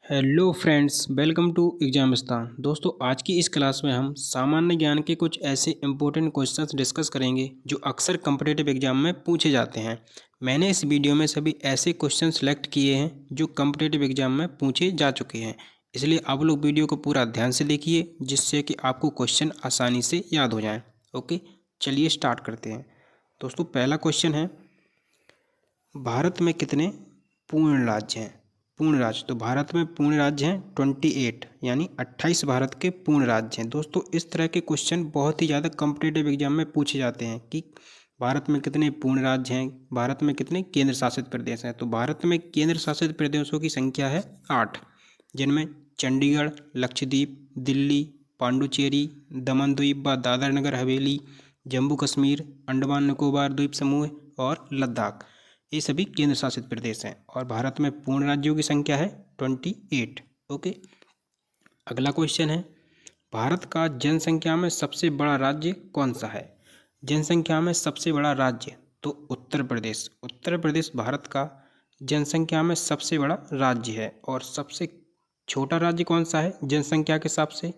Hello friends, welcome to Examistan. दोस्तों, आज की इस क्लास में हम सामान्य ज्ञान के कुछ ऐसे इंपॉर्टेंट क्वेश्चंस डिस्कस करेंगे जो अक्सर कम्पिटिटिव एग्जाम में पूछे जाते हैं। मैंने इस वीडियो में सभी ऐसे क्वेश्चन सेलेक्ट किए हैं जो कम्पिटिटिव एग्जाम में पूछे जा चुके हैं, इसलिए आप लोग वीडियो को पूरा ध्यान से देखिए जिससे कि आपको क्वेश्चन आसानी से याद हो जाएँ। ओके, चलिए स्टार्ट करते हैं। दोस्तों, पहला क्वेश्चन है, भारत में कितने पूर्ण राज्य हैं? पूर्ण राज्य, तो भारत में पूर्ण राज्य हैं 28, यानी 28 भारत के पूर्ण राज्य हैं। दोस्तों, इस तरह के क्वेश्चन बहुत ही ज़्यादा कॉम्पिटिटिव एग्जाम में पूछे जाते हैं कि भारत में कितने पूर्ण राज्य हैं, भारत में कितने केंद्र शासित प्रदेश हैं। तो भारत में केंद्र शासित प्रदेशों की संख्या है 8, जिनमें चंडीगढ़, लक्षद्वीप, दिल्ली, पांडुचेरी, दमन द्वीप व दादर नगर हवेली, जम्मू कश्मीर, अंडमान निकोबार द्वीप समूह और लद्दाख, ये सभी केंद्र शासित प्रदेश हैं। और भारत में पूर्ण राज्यों की संख्या है 28। ओके, अगला क्वेश्चन है, भारत का जनसंख्या में सबसे बड़ा राज्य कौन सा है? जनसंख्या में सबसे बड़ा राज्य, तो उत्तर प्रदेश। उत्तर प्रदेश भारत का जनसंख्या में सबसे बड़ा राज्य है। और सबसे छोटा राज्य कौन सा है जनसंख्या के हिसाब से?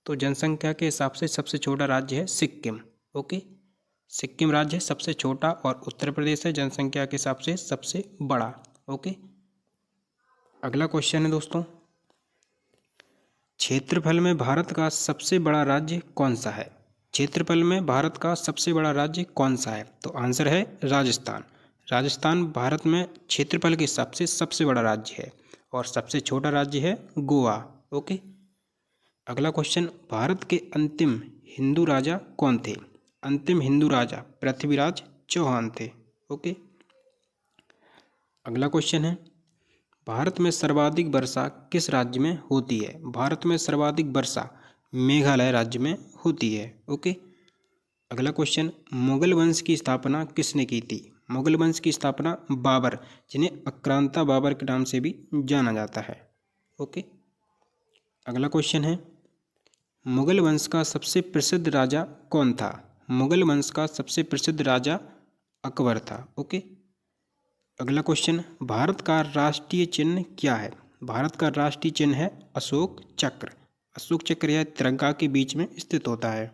तो जनसंख्या के हिसाब से सबसे छोटा राज्य है सिक्किम। ओके, सिक्किम राज्य सबसे छोटा और उत्तर प्रदेश है जनसंख्या के हिसाब से सबसे बड़ा। ओके, अगला क्वेश्चन है दोस्तों, क्षेत्रफल में भारत का सबसे बड़ा राज्य कौन सा है? क्षेत्रफल में भारत का सबसे बड़ा राज्य कौन सा है? तो आंसर है राजस्थान। राजस्थान भारत में क्षेत्रफल के हिसाब से सबसे बड़ा राज्य है और सबसे छोटा राज्य है गोवा। ओके, अगला क्वेश्चन, भारत के अंतिम हिंदू राजा कौन थे? अंतिम हिंदू राजा पृथ्वीराज चौहान थे। ओके, अगला क्वेश्चन है, भारत में सर्वाधिक वर्षा किस राज्य में होती है? भारत में सर्वाधिक वर्षा मेघालय राज्य में होती है। ओके, अगला क्वेश्चन, मुगल वंश की स्थापना किसने की थी? मुगल वंश की स्थापना बाबर, जिन्हें आक्रांता बाबर के नाम से भी जाना जाता है। ओके, अगला क्वेश्चन है, मुगल वंश का सबसे प्रसिद्ध राजा कौन था? मुगल वंश का सबसे प्रसिद्ध राजा अकबर था। ओके, अगला क्वेश्चन, भारत का राष्ट्रीय चिन्ह क्या है? भारत का राष्ट्रीय चिन्ह है अशोक चक्र। अशोक चक्र यह तिरंगा के बीच में स्थित होता है।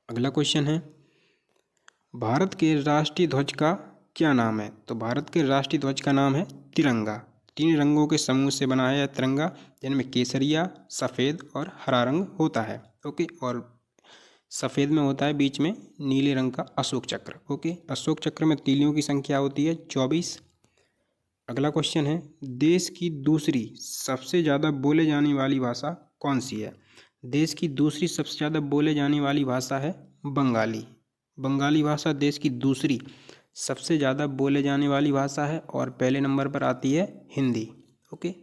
अगला क्वेश्चन है, भारत के राष्ट्रीय ध्वज का क्या नाम है? तो भारत के राष्ट्रीय ध्वज का नाम है तिरंगा। 3 रंगों के समूह से बना है यह तिरंगा, जिनमें केसरिया, सफ़ेद और हरा रंग होता है। ओके, और सफ़ेद में होता है बीच में नीले रंग का अशोक चक्र। ओके, अशोक चक्र में तीलियों की संख्या होती है 24। अगला क्वेश्चन है, देश की दूसरी सबसे ज़्यादा बोले जाने वाली भाषा कौन सी है? देश की दूसरी सबसे ज़्यादा बोले जाने वाली भाषा है बंगाली। बंगाली भाषा देश की दूसरी सबसे ज़्यादा बोले जाने वाली भाषा है और पहले नंबर पर आती है हिंदी। ओके,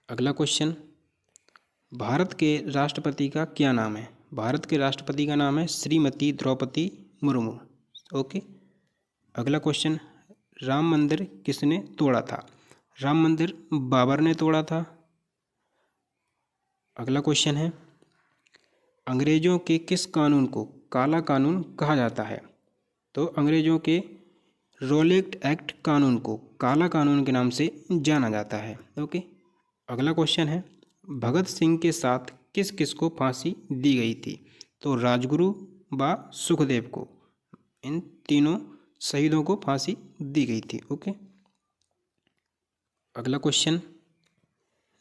अगला क्वेश्चन, भारत के राष्ट्रपति का क्या नाम है? भारत के राष्ट्रपति का नाम है श्रीमती द्रौपदी मुर्मू। ओके, अगला क्वेश्चन, राम मंदिर किसने तोड़ा था? राम मंदिर बाबर ने तोड़ा था। अगला क्वेश्चन है, अंग्रेजों के किस कानून को काला कानून कहा जाता है? तो अंग्रेजों के रोलेट एक्ट कानून को काला कानून के नाम से जाना जाता है। ओके, अगला क्वेश्चन है, भगत सिंह के साथ किस किस को फांसी दी गई थी? तो राजगुरु व सुखदेव को, इन तीनों शहीदों को फांसी दी गई थी। ओके, अगला क्वेश्चन,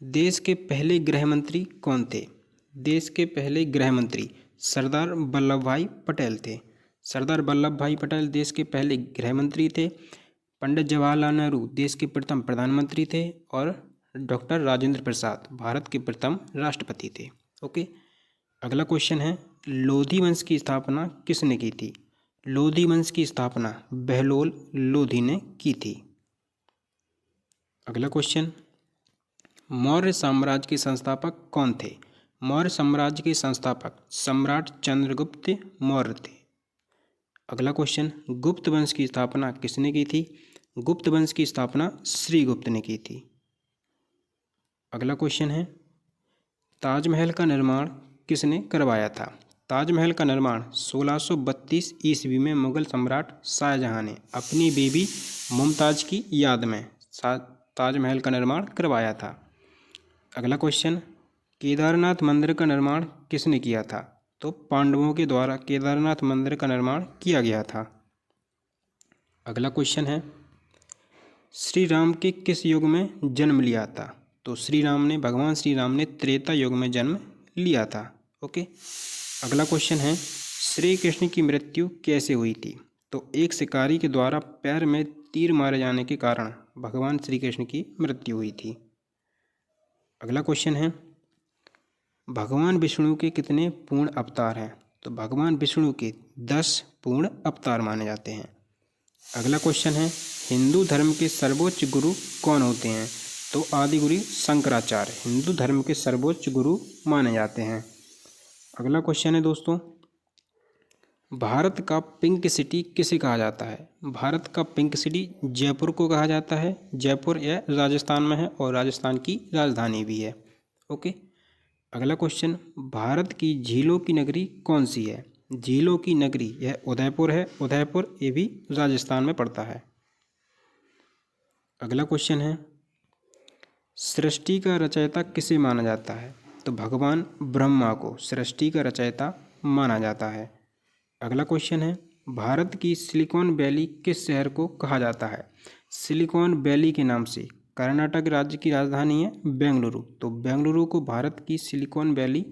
देश के पहले गृह मंत्री कौन थे? देश के पहले गृह मंत्री सरदार वल्लभ भाई पटेल थे। सरदार वल्लभ भाई पटेल देश के पहले गृह मंत्री थे। पंडित जवाहरलाल नेहरू देश के प्रथम प्रधानमंत्री थे और डॉक्टर राजेंद्र प्रसाद भारत के प्रथम राष्ट्रपति थे। ओके, अगला क्वेश्चन है, लोधी वंश की स्थापना किसने की थी? लोधी वंश की स्थापना बहलोल लोधी ने की थी। अगला क्वेश्चन, मौर्य साम्राज्य के संस्थापक कौन थे? मौर्य साम्राज्य के संस्थापक सम्राट चंद्रगुप्त मौर्य थे। अगला क्वेश्चन, गुप्त वंश की स्थापना किसने की थी? गुप्त वंश की स्थापना श्रीगुप्त ने की थी। अगला क्वेश्चन है, ताजमहल का निर्माण किसने करवाया था? ताजमहल का निर्माण 1632 ईस्वी में मुगल सम्राट शाहजहां ने अपनी बीबी मुमताज़ की याद में ताजमहल का निर्माण करवाया था? अगला क्वेश्चन, केदारनाथ मंदिर का निर्माण किसने किया था? तो पांडवों के द्वारा केदारनाथ मंदिर का निर्माण किया गया था। अगला क्वेश्चन है, श्री राम के किस युग में जन्म लिया था? तो भगवान श्री राम ने त्रेता युग में जन्म लिया था। ओके। अगला क्वेश्चन है, श्री कृष्ण की मृत्यु कैसे हुई थी? तो एक शिकारी के द्वारा पैर में तीर मारे जाने के कारण भगवान श्री कृष्ण की मृत्यु हुई थी। अगला क्वेश्चन है, भगवान विष्णु के कितने पूर्ण अवतार हैं? तो भगवान विष्णु के 10 पूर्ण अवतार माने जाते हैं। अगला क्वेश्चन है, हिंदू धर्म के सर्वोच्च गुरु कौन होते हैं? तो आदिगुरु शंकराचार्य हिंदू धर्म के सर्वोच्च गुरु माने जाते हैं। अगला क्वेश्चन है दोस्तों, भारत का पिंक सिटी किसे कहा जाता है? भारत का पिंक सिटी जयपुर को कहा जाता है। जयपुर यह राजस्थान में है और राजस्थान की राजधानी भी है। ओके। अगला क्वेश्चन, भारत की झीलों की नगरी कौन सी है? झीलों की नगरी यह उदयपुर है। उदयपुर ये भी राजस्थान में पड़ता है। अगला क्वेश्चन है, सृष्टि का रचयिता किसे माना जाता है? तो भगवान ब्रह्मा को सृष्टि का रचयिता माना जाता है। अगला क्वेश्चन है, भारत की सिलिकॉन वैली किस शहर को कहा जाता है? सिलिकॉन वैली के नाम से कर्नाटक राज्य की राजधानी है बेंगलुरु। तो बेंगलुरु को भारत की सिलिकॉन वैली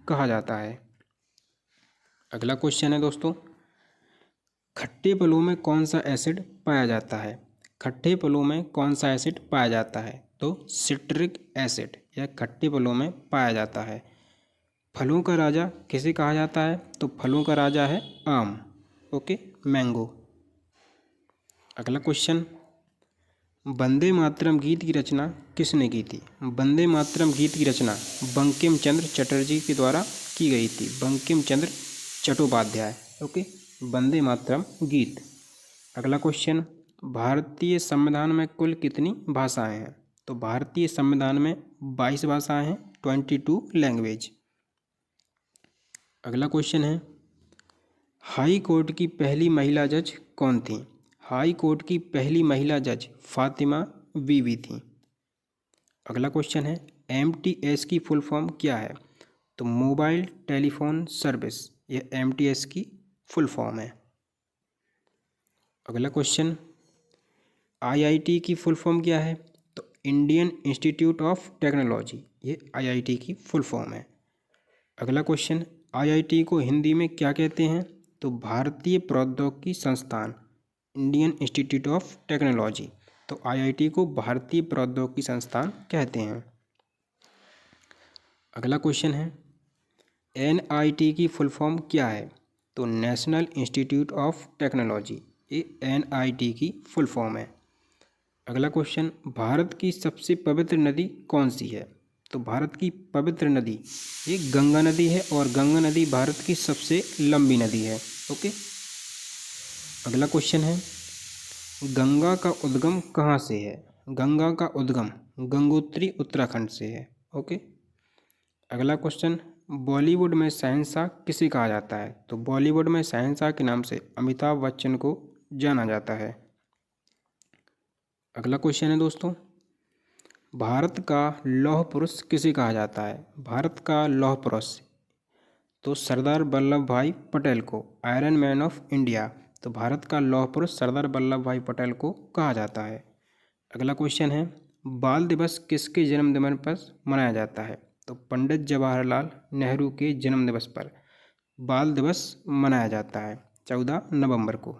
कहा जाता है। अगला क्वेश्चन है दोस्तों, खट्टे फलों में कौन सा एसिड पाया जाता है? खट्टे फलों में कौन सा एसिड पाया जाता है? तो सिट्रिक एसिड यह खट्टे फलों में पाया जाता है। फलों का राजा किसे कहा जाता है? तो फलों का राजा है आम। Okay, mango. अगला क्वेश्चन, वंदे मातरम गीत की रचना किसने की थी? वंदे मातरम गीत की रचना बंकिम चंद्र चटर्जी के द्वारा की गई थी। बंकिम चंद्र चट्टोपाध्याय। ओके, वंदे मातरम गीत। अगला क्वेश्चन, भारतीय संविधान में कुल कितनी भाषाएं हैं? तो भारतीय संविधान में 22 भाषाएं हैं, 22 लैंग्वेज। अगला क्वेश्चन है, हाई कोर्ट की पहली महिला जज कौन थी? हाई कोर्ट की पहली महिला जज फातिमा बीबी थी। अगला क्वेश्चन है, MTS की फुल फॉर्म क्या है? तो मोबाइल टेलीफोन सर्विस यह MTS की फुल फॉर्म है। अगला क्वेश्चन, IIT की फुल फॉर्म क्या है? तो इंडियन इंस्टीट्यूट ऑफ टेक्नोलॉजी ये IIT की फुल फॉर्म है। अगला क्वेश्चन, IIT को हिंदी में क्या कहते हैं? तो भारतीय प्रौद्योगिकी संस्थान इंडियन इंस्टीट्यूट ऑफ टेक्नोलॉजी। तो IIT को भारतीय प्रौद्योगिकी संस्थान कहते हैं। अगला क्वेश्चन है, NIT की फुल फॉर्म क्या है? तो नेशनल इंस्टीट्यूट ऑफ टेक्नोलॉजी ये NIT की फुल फॉर्म है। अगला क्वेश्चन, भारत की सबसे पवित्र नदी कौन सी है? तो भारत की पवित्र नदी ये गंगा नदी है और गंगा नदी भारत की सबसे लंबी नदी है। ओके। अगला क्वेश्चन है, गंगा का उद्गम कहाँ से है? गंगा का उद्गम गंगोत्री उत्तराखंड से है। ओके। अगला क्वेश्चन, बॉलीवुड में शहंशाह किसे कहा जाता है? तो बॉलीवुड में शहंशाह के नाम से अमिताभ बच्चन को जाना जाता है। अगला क्वेश्चन है दोस्तों, भारत का लौह पुरुष किसे कहा जाता है? भारत का लौह पुरुष तो सरदार वल्लभ भाई पटेल को, आयरन मैन ऑफ इंडिया। तो भारत का लौह पुरुष सरदार वल्लभ भाई पटेल को कहा जाता है। अगला क्वेश्चन है, बाल दिवस किसके जन्मदिन पर मनाया जाता है? तो पंडित जवाहरलाल नेहरू के जन्म दिवस पर बाल दिवस मनाया जाता है 14 नवंबर को।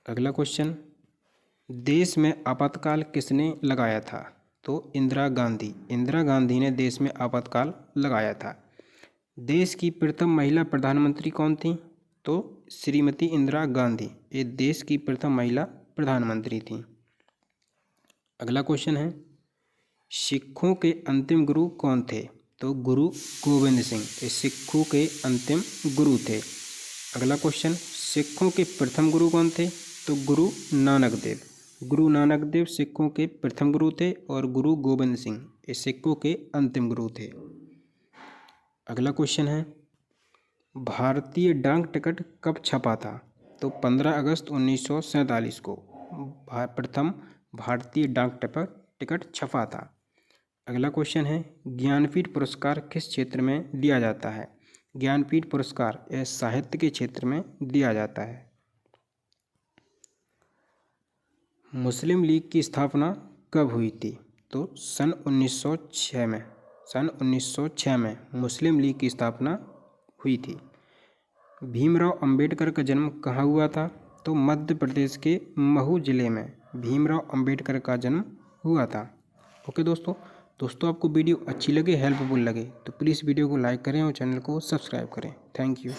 अगला क्वेश्चन, देश में आपातकाल किसने लगाया था? तो इंदिरा गांधी। इंदिरा गांधी ने देश में आपातकाल लगाया था। देश की प्रथम महिला प्रधानमंत्री कौन थी? तो श्रीमती इंदिरा गांधी ये देश की प्रथम महिला प्रधानमंत्री थी। अगला क्वेश्चन है, सिखों के अंतिम गुरु कौन थे? तो गुरु गोविंद सिंह ये सिखों के अंतिम गुरु थे। अगला क्वेश्चन, सिखों के प्रथम गुरु कौन थे? तो गुरु नानक देव। गुरु नानक देव सिखों के प्रथम गुरु थे और गुरु गोविंद सिंह ये सिखों के अंतिम गुरु थे। अगला क्वेश्चन है, भारतीय डाक टिकट कब छपा था? तो 15 अगस्त 1947 को प्रथम भारतीय डाक टिकट छपा था। अगला क्वेश्चन है, ज्ञानपीठ पुरस्कार किस क्षेत्र में दिया जाता है? ज्ञानपीठ पुरस्कार यह साहित्य के क्षेत्र में दिया जाता है। मुस्लिम लीग की स्थापना कब हुई थी? तो सन 1906 में। सन 1906 में मुस्लिम लीग की स्थापना हुई थी। भीमराव अंबेडकर का जन्म कहाँ हुआ था? तो मध्य प्रदेश के महू जिले में भीमराव अंबेडकर का जन्म हुआ था। ओके दोस्तों आपको वीडियो अच्छी लगे, हेल्पफुल लगे तो प्लीज़ वीडियो को लाइक करें और चैनल को सब्सक्राइब करें। Thank you.